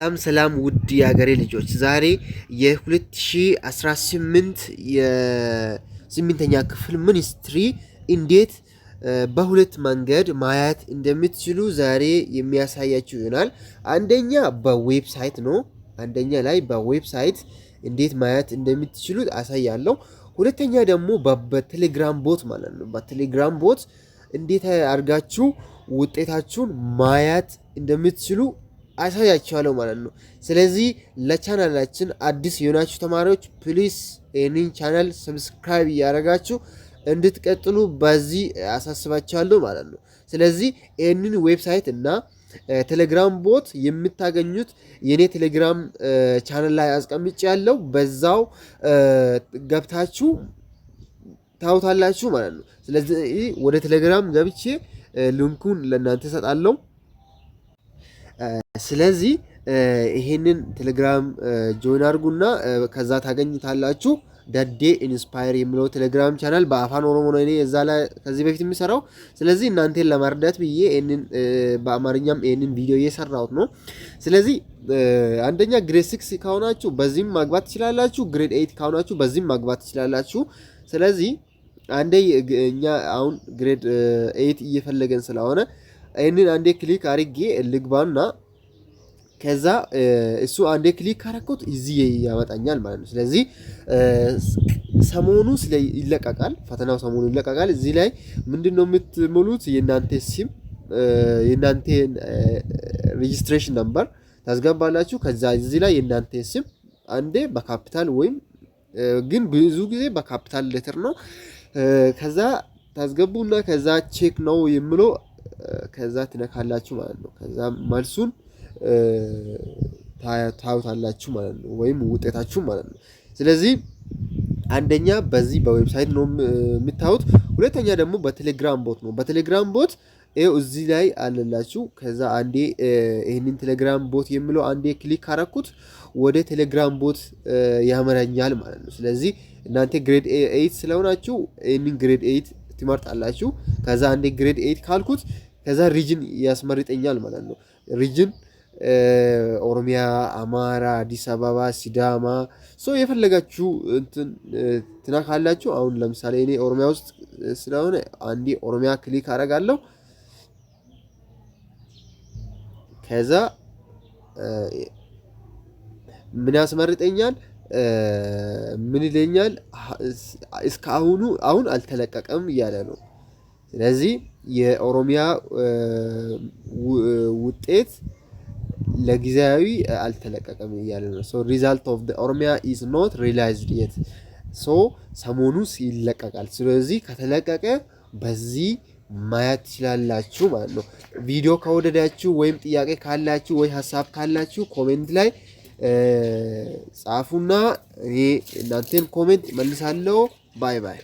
ሰላም ውድ የሀገሬ ልጆች ዛሬ የ2018 የስምንተኛ ክፍል ሚኒስትሪ እንዴት በሁለት መንገድ ማየት እንደምትችሉ ዛሬ የሚያሳያችሁ ይሆናል። አንደኛ በዌብሳይት ነው። አንደኛ ላይ በዌብሳይት እንዴት ማየት እንደምትችሉ አሳያለሁ። ሁለተኛ ደግሞ በቴሌግራም ቦት ማለት ነው። በቴሌግራም ቦት እንዴት አድርጋችሁ ውጤታችሁን ማየት እንደምትችሉ አሳያችኋለሁ ማለት ነው። ስለዚህ ለቻናላችን አዲስ የሆናችሁ ተማሪዎች ፕሊስ ይህንን ቻናል ሰብስክራይብ እያደረጋችሁ እንድትቀጥሉ በዚህ አሳስባችኋለሁ ማለት ነው። ስለዚህ ይህንን ዌብሳይት እና ቴሌግራም ቦት የምታገኙት የኔ ቴሌግራም ቻናል ላይ አስቀምጬ ያለው በዛው ገብታችሁ ታውታላችሁ ማለት ነው። ስለዚህ ወደ ቴሌግራም ገብቼ ሊንኩን ለእናንተ እሰጣለሁ። ስለዚህ ይሄንን ቴሌግራም ጆይን አድርጉና ከዛ ታገኙታላችሁ። ዳዴ ኢንስፓየር የሚለው ቴሌግራም ቻናል በአፋን ኦሮሞ ነው እኔ እዛ ላይ ከዚህ በፊት የሚሰራው። ስለዚህ እናንተን ለማርዳት ብዬ ይሄንን በአማርኛም ይሄንን ቪዲዮ እየሰራሁት ነው። ስለዚህ አንደኛ ግሬድ 6 ካሆናችሁ በዚህም ማግባት ትችላላችሁ። ግሬድ 8 ካሆናችሁ በዚህም ማግባት ትችላላችሁ። ስለዚህ አንዴ እኛ አሁን ግሬድ 8 እየፈለገን ስለሆነ ይሄንን አንዴ ክሊክ አድርጌ ልግባና ከዛ እሱ አንዴ ክሊክ ካረኩት እዚህ ያመጣኛል ማለት ነው። ስለዚህ ሰሞኑ ይለቀቃል፣ ፈተናው ሰሞኑ ይለቀቃል። እዚህ ላይ ምንድነው የምትሞሉት? የእናንተ ስም የእናንተ ሬጂስትሬሽን ነምበር ታስገባላችሁ። ከዛ እዚህ ላይ የእናንተ ስም አንዴ በካፒታል ወይም ግን ብዙ ጊዜ በካፒታል ሌተር ነው። ከዛ ታስገቡና ከዛ ቼክ ነው የሚለው ከዛ ትነካላችሁ ማለት ነው። ከዛ መልሱን ታዩታላችሁ ማለት ነው፣ ወይም ውጤታችሁ ማለት ነው። ስለዚህ አንደኛ በዚህ በዌብሳይት ነው የምታዩት። ሁለተኛ ደግሞ በቴሌግራም ቦት ነው። በቴሌግራም ቦት ይኸው እዚህ ላይ አለላችሁ። ከዛ አንዴ ይህንን ቴሌግራም ቦት የሚለው አንዴ ክሊክ ካረኩት ወደ ቴሌግራም ቦት ያመራኛል ማለት ነው። ስለዚህ እናንተ ግሬድ 8 ስለሆናችሁ ይህንን ግሬድ 8 ትመርጣላችሁ። ከዛ አንዴ ግሬድ 8 ካልኩት ከዛ ሪጅን ያስመርጠኛል ማለት ነው። ሪጅን ኦሮሚያ፣ አማራ፣ አዲስ አበባ፣ ሲዳማ የፈለጋችሁ እንትን ትነካላችሁ። አሁን ለምሳሌ እኔ ኦሮሚያ ውስጥ ስለሆነ አንዴ ኦሮሚያ ክሊክ አደርጋለሁ። ከዛ ምን ያስመርጠኛል? ምን ይለኛል? እስካሁኑ አሁን አልተለቀቀም እያለ ነው። ስለዚህ የኦሮሚያ ውጤት ለጊዜያዊ አልተለቀቀም እያለ ነው። ሶ ሪዛልት ኦፍ ኦሮሚያ ኢዝ ኖት ሪላይዝድ የት። ሶ ሰሞኑን ይለቀቃል። ስለዚህ ከተለቀቀ በዚህ ማየት ትችላላችሁ ማለት ነው። ቪዲዮ ከወደዳችሁ ወይም ጥያቄ ካላችሁ ወይ ሀሳብ ካላችሁ ኮሜንት ላይ ጻፉና እኔ እናንተን ኮሜንት መልሳለሁ። ባይ ባይ።